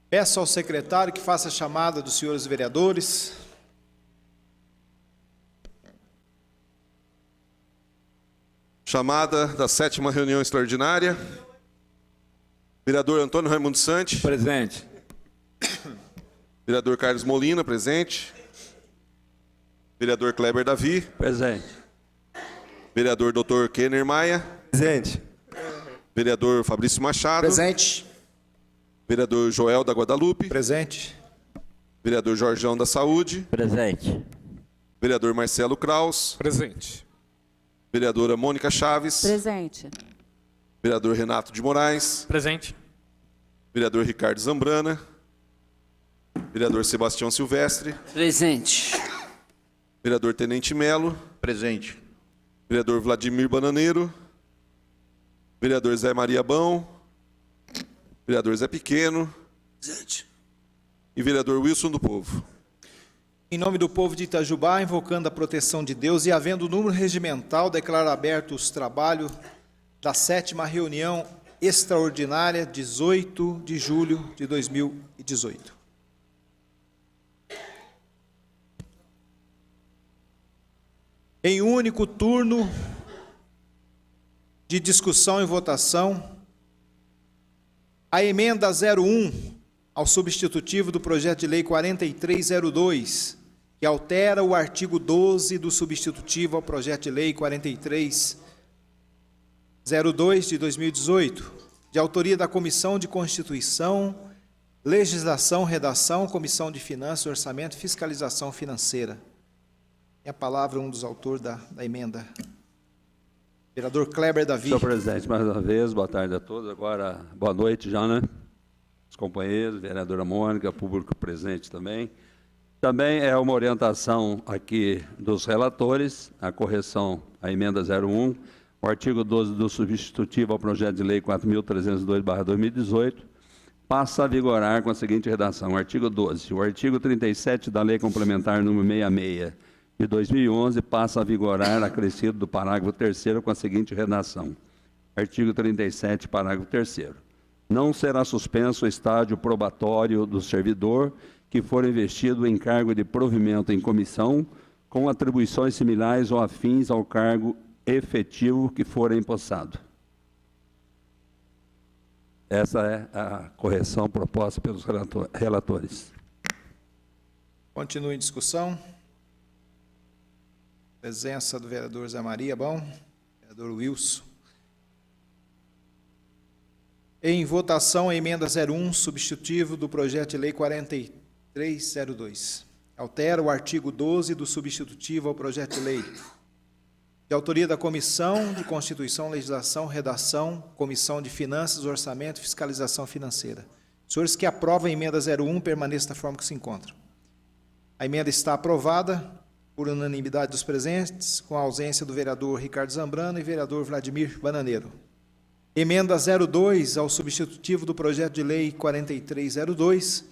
Peço ao secretário que faça a chamada dos senhores vereadores. Chamada da 7ª reunião extraordinária. Vereador Antônio Raimundo Santi. Presente. Vereador Carlos Molina, presente. Vereador Kleber Davi. Presente. Vereador Dr. Kenner Maia. Presente. Vereador Fabrício Machado. Presente. Vereador Joel da Guadalupe. Presente. Vereador Jorjão da Saúde. Presente. Vereador Marcelo Kraus. Presente. Vereadora Mônica Chaves. Presente. Vereador Renato de Moraes. Presente. Vereador Ricardo Zambrana. Vereador Sebastião Silvestre. Presente. Vereador Tenente Melo. Presente. Vereador Vladimir Bananeiro. Vereador Zé Maria Bão. Vereador Zé Pequeno. Presente. E vereador Wilson do Povo. Em nome do povo de Itajubá, invocando a proteção de Deus e havendo o número regimental, declaro aberto os trabalhos da 7ª reunião extraordinária, 18 de julho de 2018. Em único turno de discussão e votação, a emenda 01 ao substitutivo do projeto de lei 4302, que altera o artigo 12 do substitutivo ao projeto de lei 4302 de 2018, de autoria da Comissão de Constituição, Legislação, Redação, Comissão de Finanças, Orçamento e Fiscalização Financeira. Tem a palavra um dos autores da emenda. Vereador Kleber Davi. Senhor presidente, mais uma vez, boa tarde a todos. Agora, boa noite já, né? Os companheiros, vereadora Mônica, público presente também. Também é uma orientação aqui dos relatores, a correção à emenda 01, o artigo 12 do substitutivo ao projeto de lei 4.302/2018, passa a vigorar com a seguinte redação. Artigo 12. O artigo 37 da Lei Complementar número 66 de 2011 passa a vigorar, acrescido do parágrafo 3º, com a seguinte redação. Artigo 37, parágrafo 3º. Não será suspenso o estágio probatório do servidor que for investido em cargo de provimento em comissão, com atribuições similares ou afins ao cargo efetivo que for empossado. Essa é a correção proposta pelos relatores. Continua em discussão. Presença do vereador Zé Maria Bão, vereador Wilson. Em votação, a emenda 01, substitutivo do projeto de lei 4302. Altera o artigo 12 do substitutivo ao projeto de lei. De autoria da Comissão de Constituição, Legislação, Redação, Comissão de Finanças, Orçamento e Fiscalização Financeira. Senhores que aprovam a emenda 01, permaneçam da forma que se encontra. A emenda está aprovada por unanimidade dos presentes, com a ausência do vereador Ricardo Zambrana e vereador Vladimir Bananeiro. Emenda 02 ao substitutivo do projeto de lei 4302,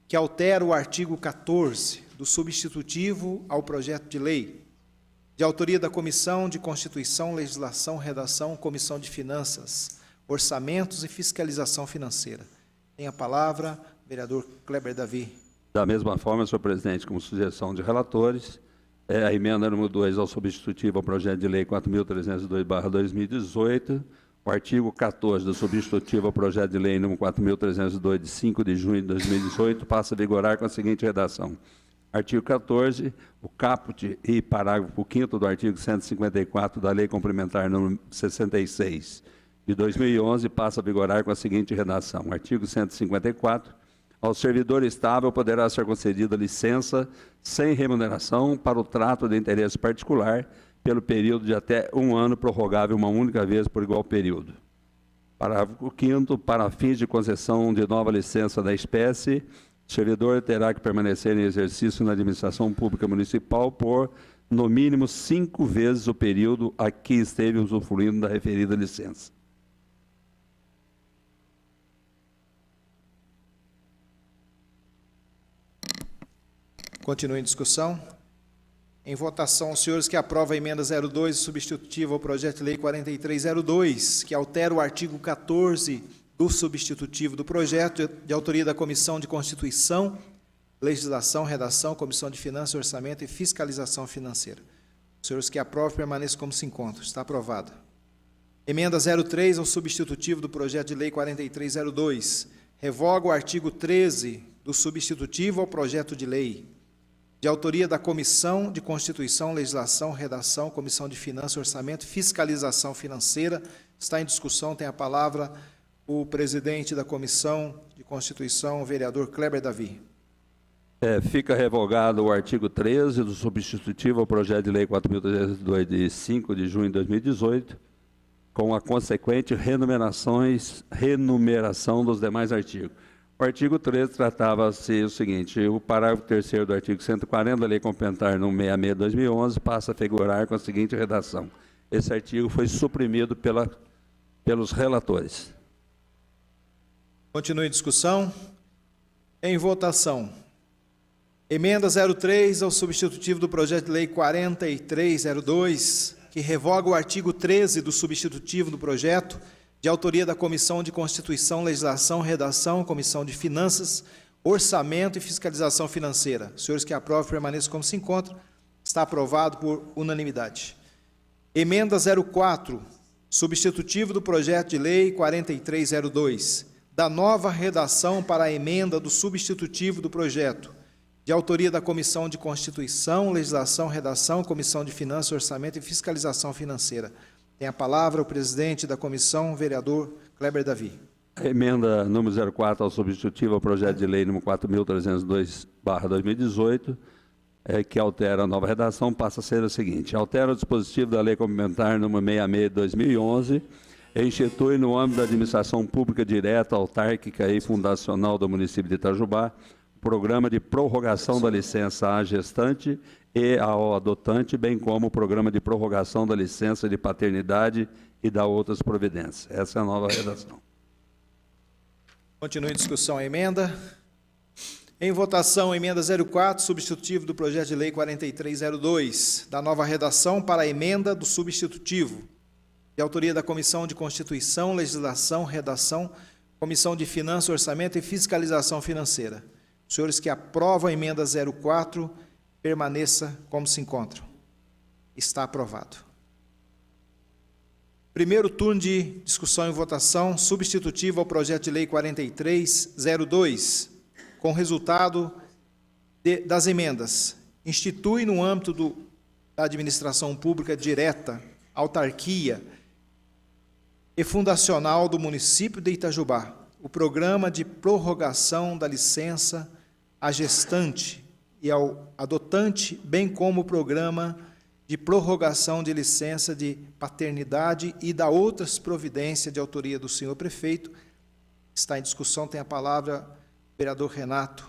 que altera o artigo 14 do substitutivo ao projeto de lei, de autoria da Comissão de Constituição, Legislação, Redação, Comissão de Finanças, Orçamentos e Fiscalização Financeira. Tem a palavra vereador Kleber Davi. Da mesma forma, senhor presidente, como sugestão de relatores, a emenda número 2 ao substitutivo ao projeto de lei 4.302/2018, o artigo 14 do substitutivo ao projeto de lei número 4.302, de 5 de junho de 2018, passa a vigorar com a seguinte redação. Artigo 14, o caput e parágrafo 5º do artigo 154 da Lei Complementar número 66 de 2011 passa a vigorar com a seguinte redação. Artigo 154, ao servidor estável poderá ser concedida licença sem remuneração para o trato de interesse particular pelo período de até 1 ano, prorrogável uma única vez por igual período. Parágrafo 5º, para fins de concessão de nova licença da espécie, o servidor terá que permanecer em exercício na administração pública municipal por, no mínimo, 5 vezes o período a que esteve usufruindo da referida licença. Continua em discussão. Em votação, os senhores que aprovam a emenda 02, substitutiva ao projeto de lei 4302, que altera o artigo 14 do substitutivo do projeto, de autoria da Comissão de Constituição, Legislação, Redação, Comissão de Finanças, Orçamento e Fiscalização Financeira. Os senhores que aprovam, permaneçam como se encontram. Está aprovada. Emenda 03 ao substitutivo do projeto de lei 4302. Revoga o artigo 13 do substitutivo ao projeto de lei. De autoria da Comissão de Constituição, Legislação, Redação, Comissão de Finanças, Orçamento e Fiscalização Financeira. Está em discussão, tem a palavra o presidente da Comissão de Constituição, o vereador Kleber Davi. Fica revogado o artigo 13 do substitutivo ao projeto de lei 4.302, de 5 de junho de 2018, com a consequente renumeração dos demais artigos. O artigo 13 tratava-se o seguinte: o parágrafo 3º do artigo 140 da Lei Complementar número 66 de 2011 passa a figurar com a seguinte redação. Esse artigo foi suprimido pelos relatores. Continue a discussão. Em votação. Emenda 03 ao substitutivo do projeto de lei 4302, que revoga o artigo 13 do substitutivo do projeto, de autoria da Comissão de Constituição, Legislação, Redação, Comissão de Finanças, Orçamento e Fiscalização Financeira. Os senhores que aprovam, permaneçam como se encontram. Está aprovado por unanimidade. Emenda 04, substitutivo do projeto de lei 4302, da nova redação para a emenda do substitutivo do projeto, de autoria da Comissão de Constituição, Legislação, Redação, Comissão de Finanças, Orçamento e Fiscalização Financeira. Tem a palavra o presidente da comissão, vereador Kleber Davi. A emenda número 04 ao substitutivo ao projeto de lei número 4.302/2018, que altera a nova redação, passa a ser a seguinte: altera o dispositivo da Lei Complementar número 66 de 2011 e institui no âmbito da administração pública direta, autárquica e fundacional do município de Itajubá programa de prorrogação da licença à gestante e ao adotante, bem como o programa de prorrogação da licença de paternidade e da outras providências. Essa é a nova redação. Continue a discussão a emenda. Em votação, emenda 04, substitutivo do projeto de lei 4302, da nova redação para a emenda do substitutivo, de autoria da Comissão de Constituição, Legislação, Redação, Comissão de Finanças, Orçamento e Fiscalização Financeira. Os senhores que aprovam a emenda 04, permaneça como se encontram. Está aprovado. Primeiro turno de discussão e votação, substitutivo ao projeto de lei 4302, com resultado das emendas. Institui no âmbito da administração pública direta, autarquia e fundacional do município de Itajubá, o programa de prorrogação da licença à gestante e ao adotante, bem como o programa de prorrogação de licença de paternidade e da outras providências de autoria do senhor prefeito. Está em discussão, tem a palavra o vereador Renato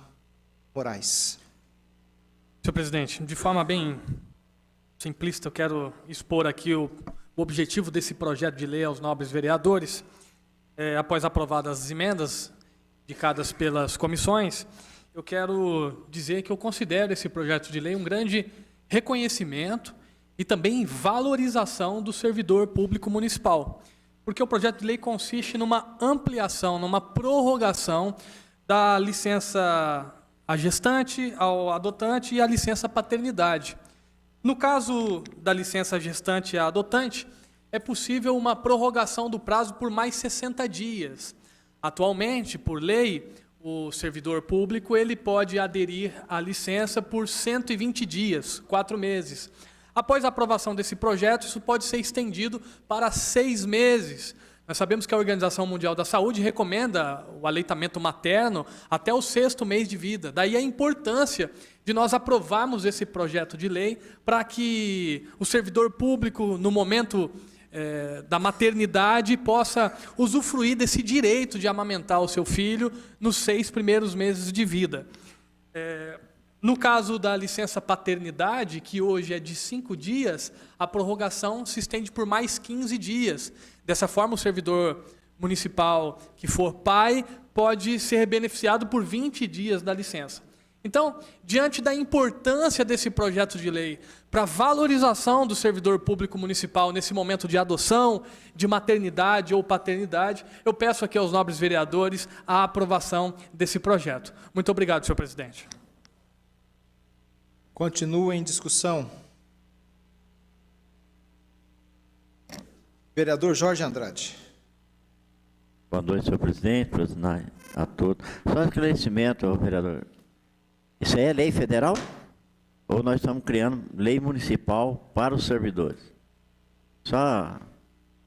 Moraes. Senhor presidente, de forma bem simplista, eu quero expor aqui o objetivo desse projeto de lei aos nobres vereadores. Após aprovadas as emendas indicadas pelas comissões, eu quero dizer que eu considero esse projeto de lei um grande reconhecimento e também valorização do servidor público municipal, porque o projeto de lei consiste numa ampliação, numa prorrogação da licença à gestante, ao adotante e a licença paternidade. No caso da licença gestante e adotante, é possível uma prorrogação do prazo por mais 60 dias. Atualmente, por lei, o servidor público ele pode aderir à licença por 120 dias, 4 meses. Após a aprovação desse projeto, isso pode ser estendido para 6 meses. Nós sabemos que a Organização Mundial da Saúde recomenda o aleitamento materno até o 6º mês de vida. Daí a importância de nós aprovarmos esse projeto de lei para que o servidor público, no momento da maternidade, possa usufruir desse direito de amamentar o seu filho nos 6 primeiros meses de vida. No caso da licença paternidade, que hoje é de 5 dias, a prorrogação se estende por mais 15 dias. Dessa forma, o servidor municipal que for pai pode ser beneficiado por 20 dias da licença. Então, diante da importância desse projeto de lei para a valorização do servidor público municipal nesse momento de adoção, de maternidade ou paternidade, eu peço aqui aos nobres vereadores a aprovação desse projeto. Muito obrigado, senhor presidente. Continua em discussão. Vereador Jorge Andrade. Boa noite, senhor presidente, a todos. Só um esclarecimento, vereador. Isso aí é lei federal? Ou nós estamos criando lei municipal para os servidores? Só...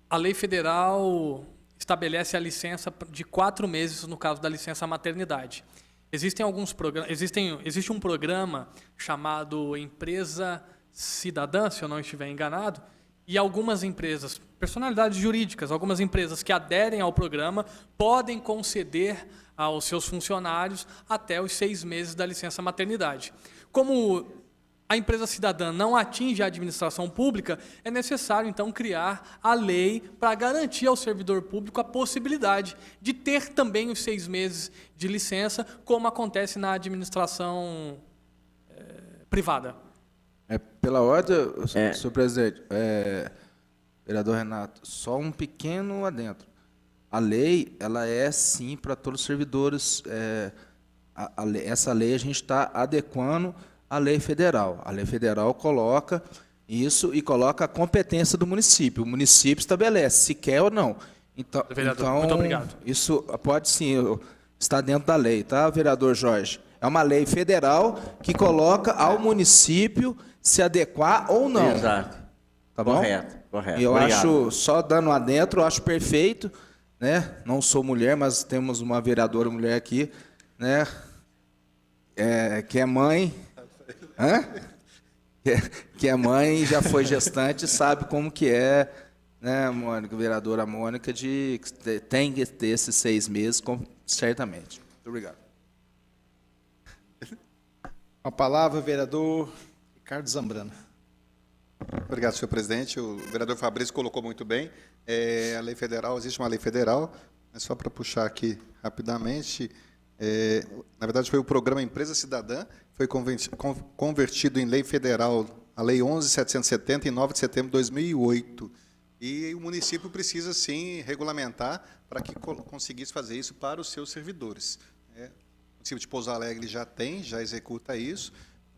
A lei federal estabelece a licença de 4 meses no caso da licença maternidade. Existem alguns programas, existe um programa chamado Empresa Cidadã, se eu não estiver enganado, e algumas empresas, personalidades jurídicas, algumas empresas que aderem ao programa podem conceder aos seus funcionários até os 6 meses da licença maternidade. Como a empresa cidadã não atinge a administração pública, é necessário, então, criar a lei para garantir ao servidor público a possibilidade de ter também os 6 meses de licença, como acontece na administração privada. Pela ordem, senhor presidente, vereador Renato, só um pequeno adentro. A lei, ela é sim para todos os servidores. Essa lei a gente está adequando à lei federal. A lei federal coloca isso e coloca a competência do município. O município estabelece se quer ou não. Então, Vereador, muito obrigado. Isso pode sim estar dentro da lei, tá, vereador Jorge? É uma lei federal que coloca ao município se adequar ou não. Exato. Tá bom? Correto. E eu Obrigado. acho, só dando adentro, eu acho perfeito, né? Não sou mulher, mas temos uma vereadora mulher aqui, né? Que é mãe. Hã? Que é mãe e já foi gestante, sabe como que é, né, Mônica, vereadora Mônica, tem que ter esses 6 meses, certamente. Muito obrigado. Com a palavra, o vereador Ricardo Zambrana. Obrigado, senhor presidente. O vereador Fabrício colocou muito bem. A lei federal, existe uma lei federal, mas só para puxar aqui rapidamente, na verdade foi o programa Empresa Cidadã, foi convertido em lei federal, a lei 11.770, em 9 de setembro de 2008. E o município precisa, sim, regulamentar para que conseguisse fazer isso para os seus servidores. O município de Pouso Alegre já executa isso.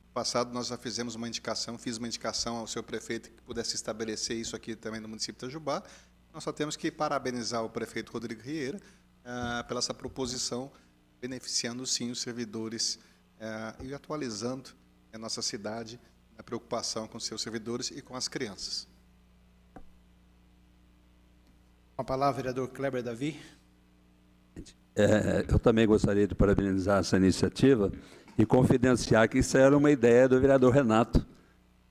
No passado, nós já fizemos uma indicação, fiz uma indicação ao senhor prefeito que pudesse estabelecer isso aqui também no município de Itajubá. Nós só temos que parabenizar o prefeito Rodrigo Rieira pela essa proposição, beneficiando, sim, os servidores e atualizando a nossa cidade na preocupação com os seus servidores e com as crianças. Com a palavra, vereador Kleber Davi. Eu também gostaria de parabenizar essa iniciativa e confidenciar que isso era uma ideia do vereador Renato,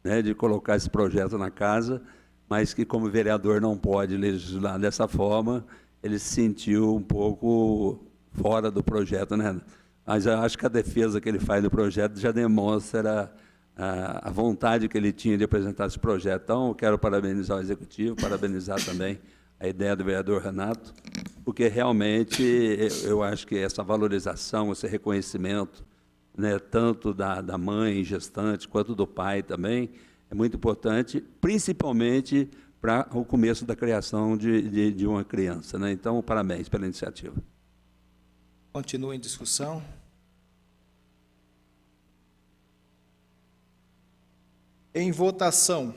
né, de colocar esse projeto na casa, mas que, como vereador, não pode legislar dessa forma, ele se sentiu um pouco fora do projeto, né? Mas eu acho que a defesa que ele faz do projeto já demonstra a vontade que ele tinha de apresentar esse projeto. Então, eu quero parabenizar o Executivo, parabenizar também a ideia do vereador Renato, porque realmente eu acho que essa valorização, esse reconhecimento, né, tanto da mãe gestante quanto do pai também, é muito importante, principalmente para o começo da criação de uma criança, né? Então, parabéns pela iniciativa. Continua em discussão. Em votação,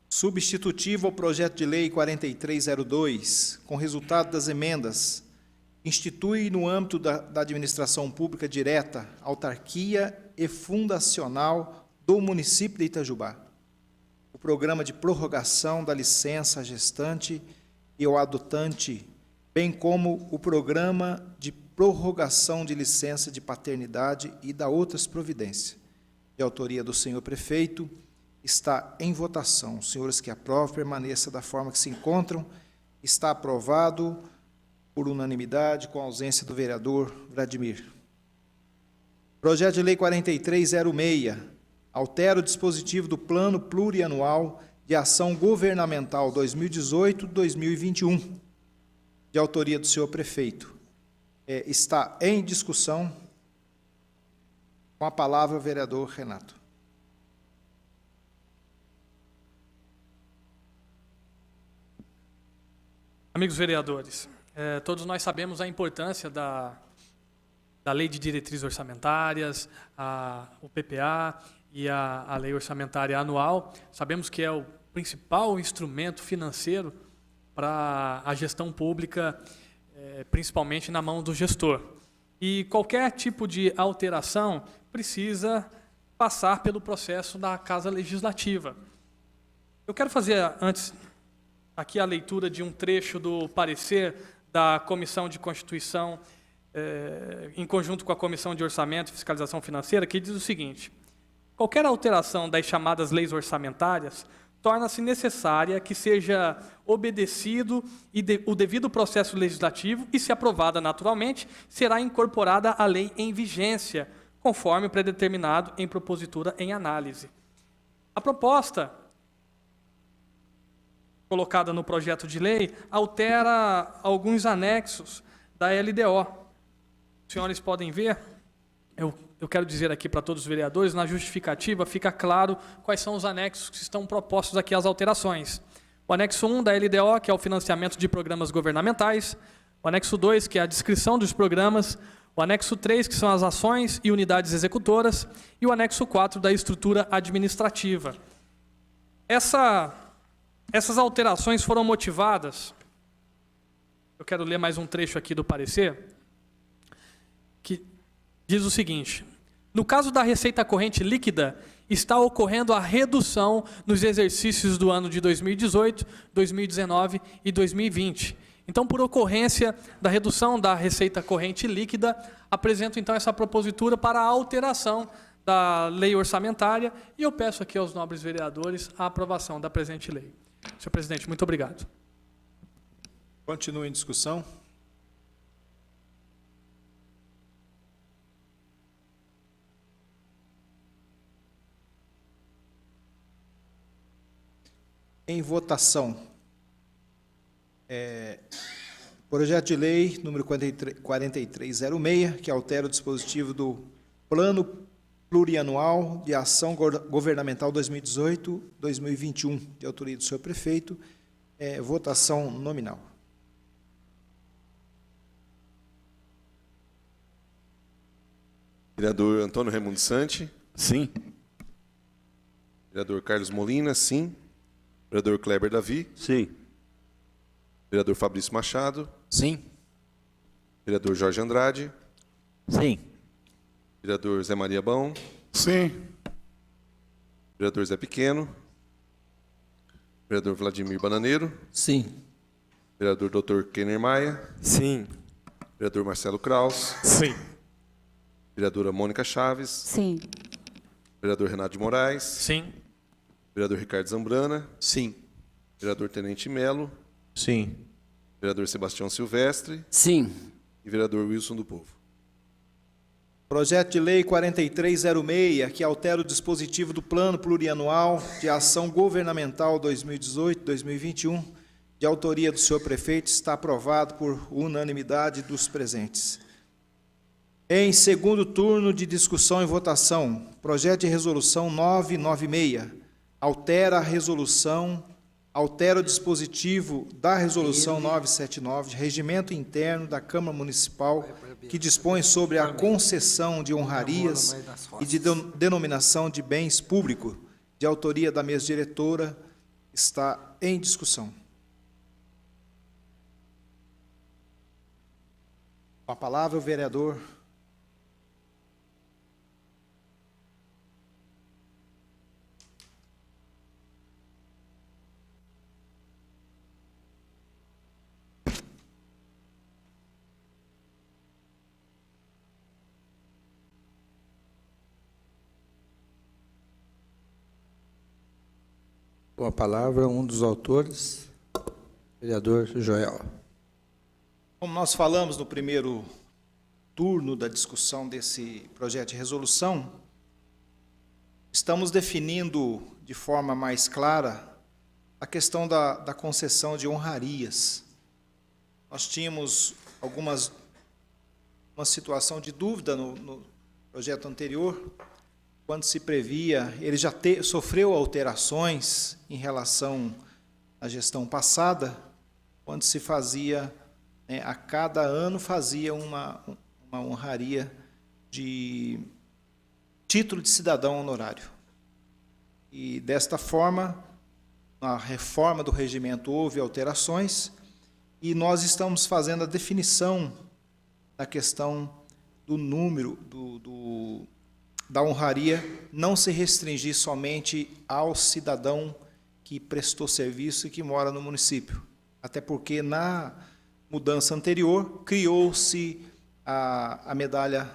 substitutivo ao projeto de lei 4302, com resultado das emendas, institui no âmbito da administração pública direta, autarquia e fundacional do município de Itajubá, o programa de prorrogação da licença gestante e ao adotante, bem como o programa de prorrogação de licença de paternidade e da outras providências. De autoria do senhor prefeito, está em votação. Os senhores que aprovam, permaneça da forma que se encontram. Está aprovado por unanimidade, com a ausência do vereador Vladimir. Projeto de lei 4306, altera o dispositivo do Plano Plurianual de Ação Governamental 2018-2021, de autoria do senhor prefeito. Está em discussão. Com a palavra, o vereador Renato. Amigos vereadores, todos nós sabemos a importância da Lei de Diretrizes Orçamentárias, o PPA e a Lei Orçamentária Anual. Sabemos que é o principal instrumento financeiro para a gestão pública, principalmente na mão do gestor. E qualquer tipo de alteração precisa passar pelo processo da Casa Legislativa. Eu quero fazer, antes, aqui a leitura de um trecho do parecer da Comissão de Constituição, em conjunto com a Comissão de Orçamento e Fiscalização Financeira, que diz o seguinte: qualquer alteração das chamadas leis orçamentárias torna-se necessária que seja obedecido o devido processo legislativo e, se aprovada naturalmente, será incorporada à lei em vigência, conforme predeterminado em propositura em análise. A proposta colocada no projeto de lei altera alguns anexos da LDO. Os senhores podem ver, eu quero dizer aqui para todos os vereadores, na justificativa fica claro quais são os anexos que estão propostos aqui às alterações. O anexo 1 da LDO, que é o financiamento de programas governamentais, o anexo 2, que é a descrição dos programas, o anexo 3, que são as ações e unidades executoras, e o anexo 4 da estrutura administrativa. Essas alterações foram motivadas, eu quero ler mais um trecho aqui do parecer, que diz o seguinte: no caso da receita corrente líquida, está ocorrendo a redução nos exercícios do ano de 2018, 2019 e 2020. Então, por ocorrência da redução da receita corrente líquida, apresento então essa propositura para a alteração da lei orçamentária e eu peço aqui aos nobres vereadores a aprovação da presente lei. Senhor presidente, muito obrigado. Continua em discussão. Em votação. Projeto de lei número 4306, que altera o dispositivo do Plano Plurianual de Ação Governamental 2018-2021, de autoria do senhor prefeito. Votação nominal. Vereador Antônio Raimundo Santi. Sim. Vereador Carlos Molina, sim. Vereador Kleber Davi. Sim. Vereador Fabrício Machado. Sim. Vereador Jorge Andrade. Sim. Vereador Zé Maria Bão. Sim. Vereador Zé Pequeno. Vereador Vladimir Bananeiro. Sim. Vereador Dr. Kenner Maia. Sim. Vereador Marcelo Kraus. Sim. Vereadora Mônica Chaves. Sim. Vereador Renato de Moraes. Sim. Vereador Ricardo Zambrana. Sim. Vereador Tenente Melo. Sim. Vereador Sebastião Silvestre. Sim. E vereador Wilson do Povo. Projeto de lei 4306, que altera o dispositivo do Plano Plurianual de Ação Governamental 2018-2021, de autoria do senhor prefeito, está aprovado por unanimidade dos presentes. Em segundo turno de discussão e votação, projeto de resolução 996, altera o dispositivo da resolução 979, de regimento interno da Câmara Municipal, que dispõe sobre a concessão de honrarias e de denominação de bens públicos, de autoria da mesa diretora, está em discussão. Com a palavra, o vereador Com a palavra, um dos autores, vereador Joel. Como nós falamos no primeiro turno da discussão desse projeto de resolução, estamos definindo de forma mais clara a questão da concessão de honrarias. Nós tínhamos uma situação de dúvida projeto anterior, quando se previa, ele já sofreu alterações em relação à gestão passada, quando se fazia, né, a cada ano fazia uma honraria de título de cidadão honorário. E, desta forma, na reforma do regimento houve alterações e nós estamos fazendo a definição da questão do número da honraria não se restringir somente ao cidadão que prestou serviço e que mora no município. Até porque, na mudança anterior, criou-se a medalha,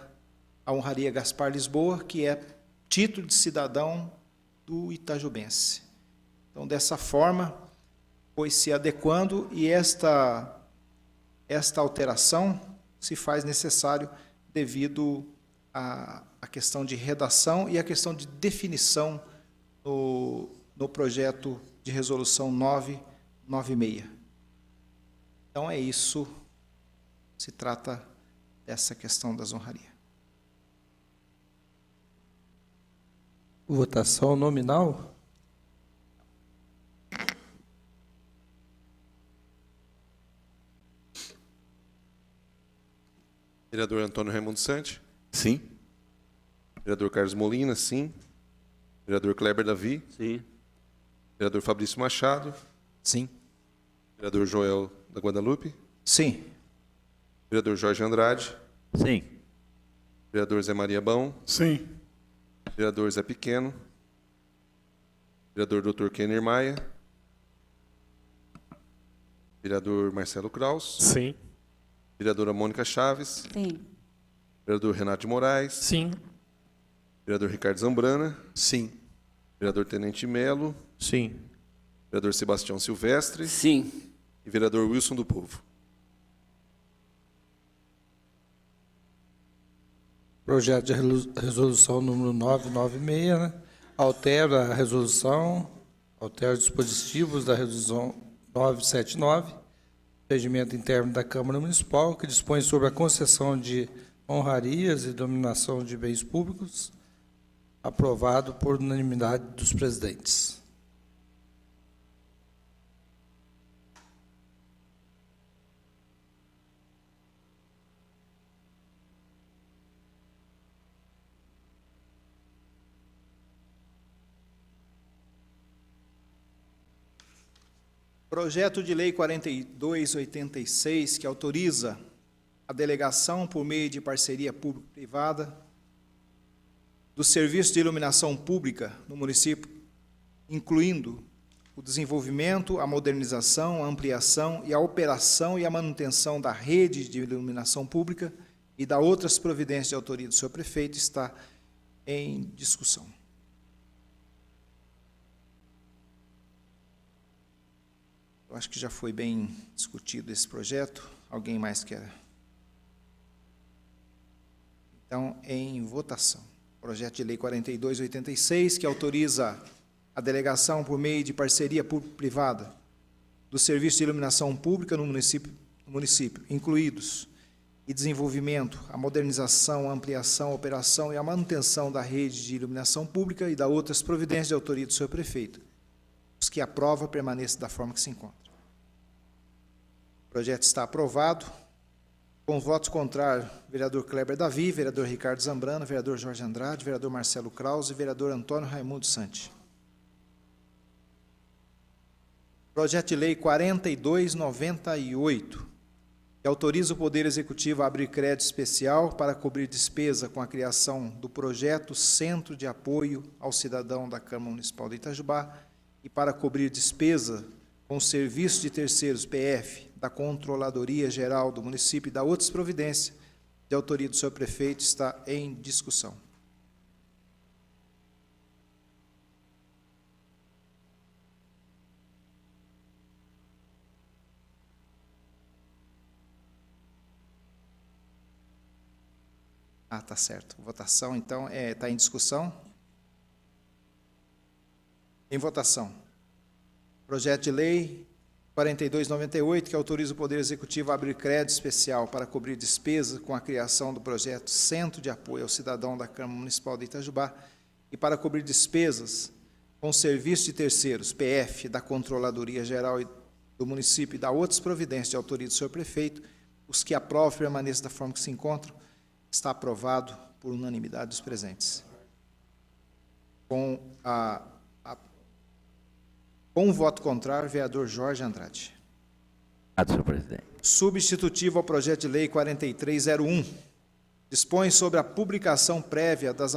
a honraria Gaspar Lisboa, que é título de cidadão do itajubense. Então, dessa forma, foi se adequando e esta alteração se faz necessário devido à questão de redação e à questão de definição no projeto de resolução 996. Então, é isso, se trata dessa questão das honrarias. Votação nominal? Vereador Antônio Raimundo Sante. Sim. Vereador Carlos Molina, sim. Vereador Kleber Davi. Sim. Vereador Fabrício Machado. Sim. Vereador Joel da Guadalupe. Sim. Vereador Jorge Andrade. Sim. Vereador Zé Maria Bão. Sim. Vereador Zé Pequeno. Vereador Dr. Kenner Maia. Vereador Marcelo Kraus. Sim. Vereadora Mônica Chaves. Sim. Vereador Renato de Moraes. Sim. Vereador Ricardo Zambrana. Sim. Vereador Tenente Melo. Sim. Vereador Sebastião Silvestre. Sim. E vereador Wilson do Povo. Projeto de resolução número 996, né? Altera a resolução, altera os dispositivos da resolução 979, regimento interno da Câmara Municipal, que dispõe sobre a concessão de honrarias e dominação de bens públicos, aprovado por unanimidade dos presidentes. Projeto de Lei 4286, que autoriza a delegação, por meio de parceria público-privada, do serviço de iluminação pública no município, incluindo o desenvolvimento, a modernização, a ampliação e a operação e a manutenção da rede de iluminação pública e da outras providências de autoria do senhor prefeito, está em discussão. Eu acho que já foi bem discutido esse projeto. Alguém mais quer? Então, em votação. Projeto de Lei 4286, que autoriza a delegação, por meio de parceria público-privada, do serviço de iluminação pública no município, incluídos e desenvolvimento, a modernização, a ampliação, a operação e a manutenção da rede de iluminação pública e da outras providências de autoria do senhor prefeito. Os que aprovam, permaneçam da forma que se encontra. O projeto está aprovado. Com votos contrários, vereador Kleber Davi, vereador Ricardo Zambrana, vereador Jorge Andrade, vereador Marcelo Kraus e vereador Antônio Raimundo Sante. Projeto de Lei 4298, que autoriza o Poder Executivo a abrir crédito especial para cobrir despesa com a criação do projeto Centro de Apoio ao Cidadão da Câmara Municipal de Itajubá e para cobrir despesa com o serviço de terceiros PF da Controladoria Geral do município e da outras providências de autoria do senhor prefeito, está em discussão. Ah, tá certo. Votação, então, está em discussão. Em votação. Projeto de Lei 4298, que autoriza o Poder Executivo a abrir crédito especial para cobrir despesas com a criação do projeto Centro de Apoio ao Cidadão da Câmara Municipal de Itajubá e para cobrir despesas com serviço de terceiros, PF, da Controladoria Geral do município e da outras providências de autoria do senhor prefeito, os que aprovam permaneçam da forma que se encontram, está aprovado por unanimidade dos presentes. Com um voto contrário, vereador Jorge Andrade. Obrigado, senhor presidente. Substitutivo ao projeto de lei 4301, dispõe sobre a publicação prévia das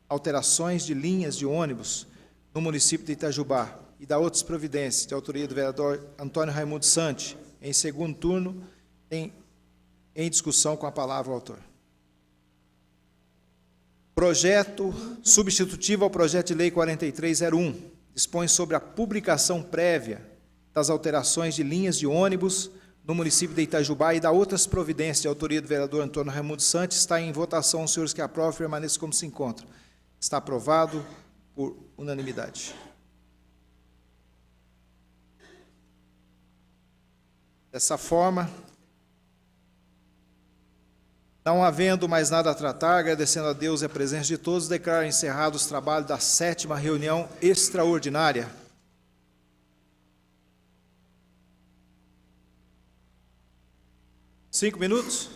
alterações de linhas de ônibus no município de Itajubá e da outras providências, de autoria do vereador Antônio Raimundo Santi. Em segundo turno, em discussão, com a palavra o autor. Projeto substitutivo ao projeto de lei 4301, dispõe sobre a publicação prévia das alterações de linhas de ônibus no município de Itajubá e da outras providências, de autoria do vereador Antônio Raimundo Santos. Está em votação. Os senhores que aprovam permaneçam como se encontram. Está aprovado por unanimidade. Dessa forma, não havendo mais nada a tratar, agradecendo a Deus e a presença de todos, declaro encerrados os trabalhos da 7ª reunião extraordinária. Cinco minutos.